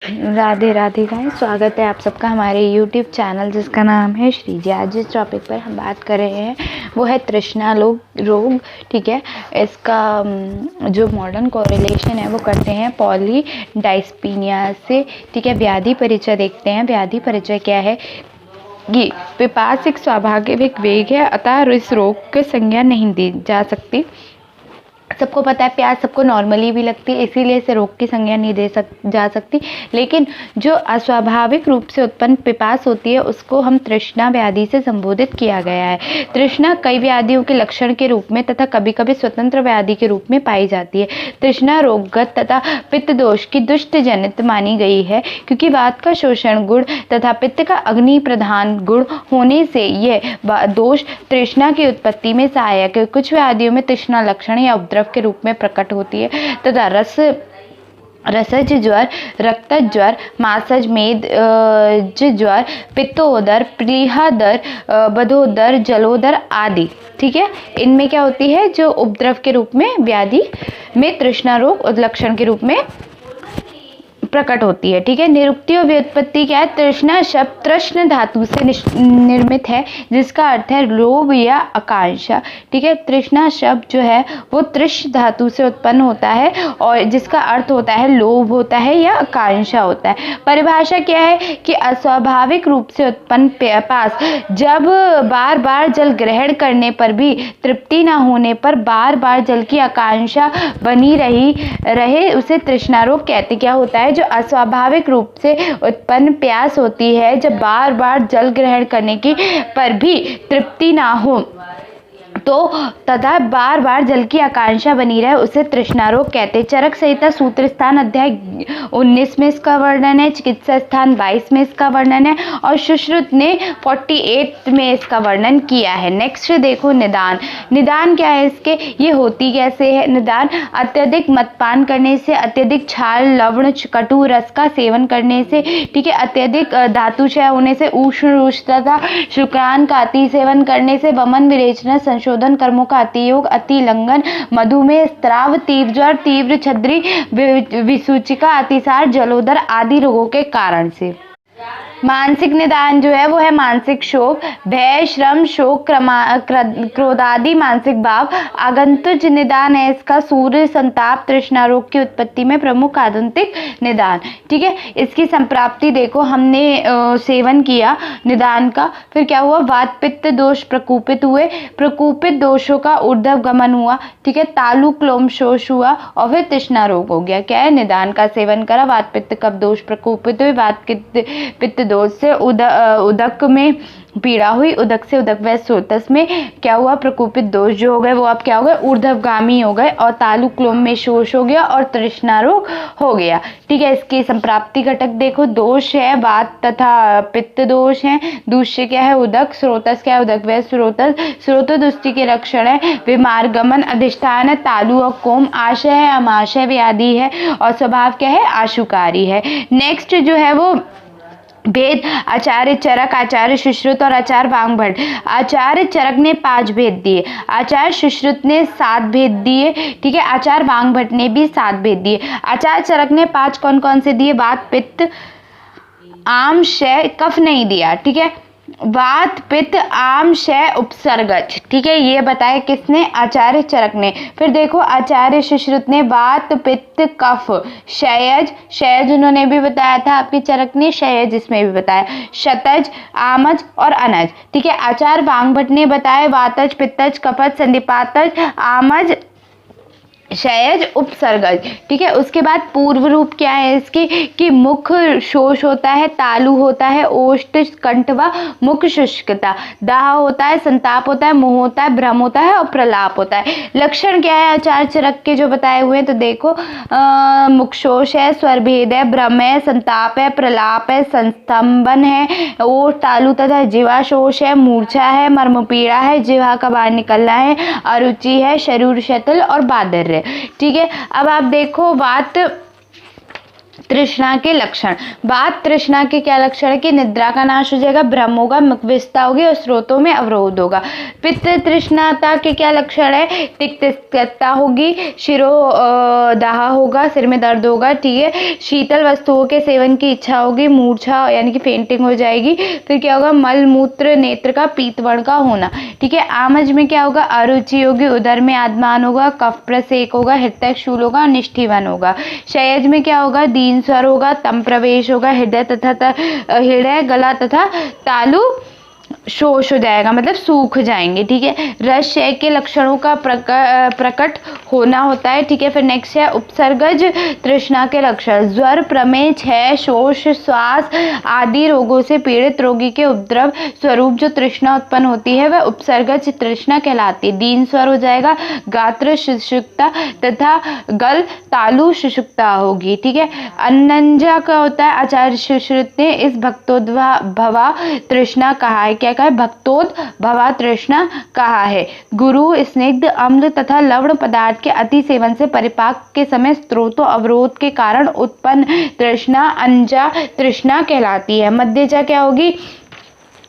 Radhe Radhe guys, स्वागत है आप सबका हमारे YouTube चैनल जिसका नाम है श्रीजी। आज जिस टॉपिक पर हम बात कर रहे हैं वो है तृष्णा रोग। ठीक है, इसका जो मॉडर्न कोरिलेशन है वो करते हैं पॉलीडाइस्पीनिया से। ठीक है, व्याधि परिचय देखते हैं। व्याधि परिचय क्या है? ये पिपास एक स्वाभाविक वेग है, अतः इस रोग की संज्ञा नहीं दी जा सकती। सबको पता है प्यास सबको नॉर्मली भी लगती है, इसीलिए इसे रोग की संज्ञा नहीं जा सकती। लेकिन जो अस्वाभाविक रूप से उत्पन्न पिपास होती है उसको हम तृष्णा व्याधि से संबोधित किया गया है। तृष्णा कई व्याधियों के लक्षण के रूप में तथा कभी कभी स्वतंत्र व्याधि के रूप में पाई जाती है। तृष्णा रोगगत तथा पित्त दोष की दुष्ट जनित मानी गई है, क्योंकि वात का शोषण गुण तथा पित्त का अग्नि प्रधान गुण होने से यह दोष तृष्णा की उत्पत्ति में सहायक है। कुछ व्याधियों में तृष्णा लक्षण या उपद्रव के रूप में प्रकट होती है तथा रसज ज्वर, रक्तज ज्वर, मासज मेद ज्वर, पित्तोदर, प्लीहादर, बधोदर, जलोदर आदि। ठीक है, इनमें क्या होती है? जो उपद्रव के रूप में व्याधि में तृष्णा रोग लक्षण के रूप में प्रकट होती है। ठीक है, निरुक्ति और व्युत्पत्ति क्या है? तृष्णा शब्द तृष्ण धातु से निर्मित है, जिसका अर्थ है लोभ या आकांक्षा। ठीक है, तृष्णा शब्द जो है वो तृष धातु से उत्पन्न होता है और जिसका अर्थ होता है लोभ होता है या आकांक्षा होता है। परिभाषा क्या है कि अस्वाभाविक रूप से उत्पन्न प्यास जब बार बार जल ग्रहण करने पर भी तृप्ति न होने पर बार बार जल की आकांक्षा बनी रहे उसे तृष्णा रोग कहते। क्या होता है? जो अस्वाभाविक रूप से उत्पन्न प्यास होती है, जब बार बार जल ग्रहण करने की पर भी तृप्ति ना हो तो तथा बार बार जल की आकांक्षा बनी रहे उसे तृष्णा रोग कहते। चरक संहिता सूत्र स्थान अध्याय 19 में इसका वर्णन है, चिकित्सा स्थान 22 में इसका वर्णन है और सुश्रुत ने 48 में इसका वर्णन किया है। नेक्स्ट देखो निदान। निदान क्या है इसके? ये होती कैसे है निदान? अत्यधिक मदपान करने से, अत्यधिक छाल लवण कटु रस का सेवन करने से, ठीक है, अत्यधिक धातु क्षय होने से, उष्ण रुष तथा शुक्रान का अति सेवन करने से, वमन विरेचना संशोधन कर्मों का अतियोग, अति लंघन, मधुमेह, स्त्राव, तीव्र ज्वर, तीव्र छद्री, विसूचिका, अतिसार, जलोदर आदि रोगों के कारण से। मानसिक निदान जो है वो है मानसिक शोक, भय, श्रम, शोक, क्रोधादि मानसिक भाव। आगंतुज निदान है इसका सूर्य, संताप, तृष्णा रोग की उत्पत्ति में प्रमुख आगंतुक निदान। ठीक है, इसकी संप्राप्ति देखो, हमने सेवन किया निदान का, फिर क्या हुआ? वात पित्त दोष प्रकोपित हुए, प्रकोपित दोषों का ऊर्ध्व गमन हुआ। ठीक है, तालु क्लोम शोष हुआ और फिर तृष्णा रोग हो गया। क्या है? निदान का सेवन करा, वात पित्त कफ दोष प्रकोपित हुए, वात पित्त दोष से उदक में पीड़ा हुई, उदक से उदक व स्रोतस में क्या हुआ? प्रकोपित दोष जो हो गए वो अब क्या हो गए? ऊर्ध्वगामी हो गए और तालु क्लोम में शोष हो गया और तृष्णा रोग हो गया। ठीक है, इसकी संप्राप्ति घटक देखो, दोष है वात तथा पित्त दोष है, दूष्य क्या है? उदक, स्रोतस क्या है? उदक व स्रोतस, स्रोत दुष्टि के लक्षण है विमार्गमन, अधिष्ठान है तालु और कोम, आशय है अमाशय व्याधि है और स्वभाव क्या है? आशुकारी है। नेक्स्ट जो है वो भेद। आचार्य चरक, आचार्य सुश्रुत और आचार्य वामभट्ट। आचार्य चरक ने 5 भेद दिए, आचार्य सुश्रुत ने 7 भेद दिए, ठीक है, आचार्य वामभट्ट ने भी 7 भेद दिए। आचार्य चरक ने 5 कौन कौन से दिए? वात पित्त आम क्षय कफ नहीं दिया। ठीक है, वात पित्त आम क्षय उपसर्गज। ठीक है, ये बताया किसने? आचार्य चरक ने। फिर देखो आचार्य सुश्रुत ने वात पित्त कफ क्षयज, क्षयज उन्होंने भी बताया था, आपके चरक ने क्षयज इसमें भी बताया, शतज, आमज और अनज। ठीक है, आचार्य वामभट्ट ने बताया वातज, पित्तज, कफज, संधिपातज, आमज, क्षयज, उपसर्गज। ठीक है, उसके बाद पूर्व रूप क्या है इसकी? कि मुख शोष होता है, तालु होता है, ओष्ठ कंठ व मुख शुष्कता, दाह होता है, संताप होता है, मोह होता है, भ्रम होता है और प्रलाप होता है। लक्षण क्या है आचार्य चरक के जो बताए हुए हैं? तो देखो मुख शोष है, स्वर भेद है, भ्रम है, संताप है, प्रलाप है, संस्तंभन है, ओठ तालु तथा जिवा शोष है, मूर्छा है, मर्म पीड़ा है, जिवा का बाहर निकलना है, अरुचि है, शरीर शतल और बादर। ठीक है, अब आप देखो वात तृष्णा के लक्षण। बात तृष्णा के क्या लक्षण है कि निद्रा का नाश हो जाएगा, भ्रम होगा, मुखविषता होगी और स्रोतों में अवरोध होगा। पित्त तृष्णाता के क्या लक्षण है, तिक्तता होगी, शिरो दाह होगा, सिर में दर्द होगा, ठीक है, शीतल वस्तुओं के सेवन की इच्छा होगी, मूर्छा यानी कि फेंटिंग हो जाएगी। फिर क्या होगा, मल मूत्र नेत्र का पीतवर्ण का होना, ठीक है। आमज में क्या होगा, अरुचि होगी, उदर में आद्यमान होगा, कफ प्रसेक होगा, हृदय शूल होगा, निष्ठीवन होगा। क्षयज में क्या होगा, दीन स्वर होगा, तम प्रवेश होगा, हृदय गला तथा तालु शोष हो जाएगा, मतलब सूख जाएंगे, ठीक है। रस क्षय के लक्षणों का प्रकट होना होता है, ठीक है। फिर नेक्स्ट है उपसर्गज तृष्णा के लक्षण। ज्वर, प्रमेय, क्षय, शोष, श्वास आदि रोगों से पीड़ित रोगी के उपद्रव स्वरूप जो तृष्णा उत्पन्न होती है वह उपसर्गज तृष्णा कहलाती है। दीन स्वर हो जाएगा, गात्र शुष्कता तथा गल तालु शुष्कता होगी, ठीक है। अन्नंजा का होता है, आचार्य सुश्रुत ने इस भक्तोद्भवा तृष्णा कहा है, क्या कहा है, भक्तोद्भवा तृष्णा कहा है। गुरु, स्निग्ध, अम्ल तथा लवण पदार्थ के अति सेवन से परिपाक के समय स्त्रोतो अवरोध के कारण उत्पन्न तृष्णा अंजा तृष्णा कहलाती है। मध्यजा क्या होगी,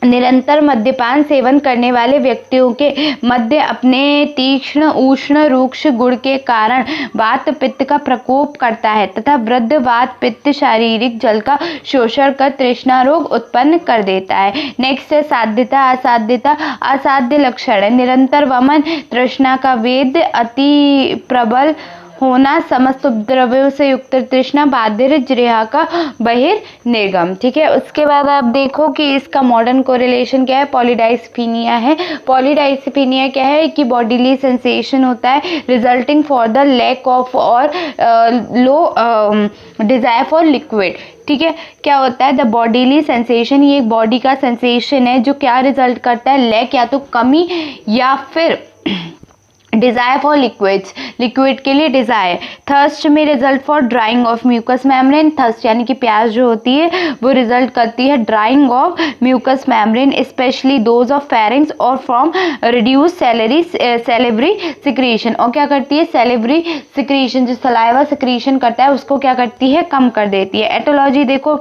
निरंतर मद्यपान सेवन करने वाले व्यक्तियों के मध्य अपने तीक्ष्ण उष्ण रूक्ष गुण के कारण वात पित्त का प्रकोप करता है तथा वृद्ध वात पित्त शारीरिक जल का शोषण कर तृष्णा रोग उत्पन्न कर देता है। नेक्स्ट है साध्यता असाध्यता। असाध्य लक्षण है, निरंतर वमन, तृष्णा का वेद, अति प्रबल होना, समस्त उपद्रव्यों से युक्त तृष्णा, बाधिर जिह्वा का बहिर्निर्गम, ठीक है। उसके बाद आप देखो कि इसका मॉडर्न कोरिलेशन क्या है, पॉलीडाइस्फीनिया है। पॉलीडाइस्फीनिया क्या है कि बॉडीली सेंसेशन होता है resulting for the lack of और लो डिजायर फॉर लिक्विड, ठीक है। क्या होता है, द बॉडीली सेंसेशन, ये एक बॉडी का सेंसेशन है जो क्या रिजल्ट करता है, लैक या तो कमी या फिर डिजायर फॉर लिक्विड्स, लिक्विड के लिए डिजायर। थर्स्ट में result for drying of mucous membrane. Thirst यानी कि प्यास जो होती है वो रिजल्ट करती है drying of mucous membrane, especially those of pharynx और फ्रॉम रिड्यूस सेलेवरी सिक्रीशन। और क्या करती है, सेलेवरी सिक्रीशन, जो सलाइवा सिक्रीशन करता है उसको क्या करती है, कम कर देती है। एटोलॉजी देखो,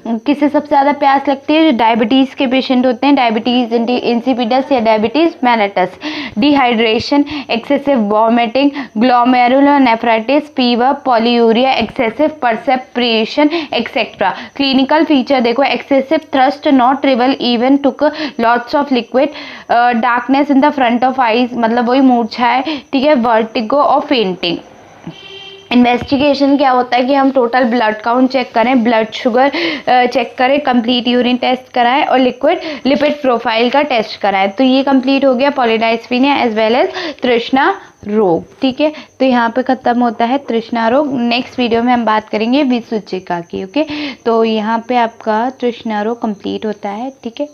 किसे सबसे ज़्यादा प्यास लगती है, जो डायबिटीज़ के पेशेंट होते हैं, डायबिटीज़ इंसिपिडस या diabetes mellitus. Dehydration, excessive vomiting, glomerulonephritis, fever, polyuria, excessive perspiration etcetera. Clinical feature देखो, excessive thirst, not relieved even took lots of liquid, darkness in the front of eyes, मतलब वही मूर्छा है, ठीक है, वर्टिगो और fainting. Investigation क्या होता है कि हम टोटल ब्लड काउंट चेक करें, ब्लड शुगर चेक करें, कंप्लीट यूरिन टेस्ट कराएं और लिपिड प्रोफाइल का टेस्ट कराएं। तो ये कंप्लीट हो गया पॉलीडाइस्फीनिया एज वेल एज तृष्णा रोग, ठीक है। तो यहाँ पे खत्म होता है तृष्णा रोग। नेक्स्ट वीडियो में हम बात करेंगे विसूचिका की, ओके। तो यहाँ पे आपका तृष्णा रोग कंप्लीट होता है, ठीक है।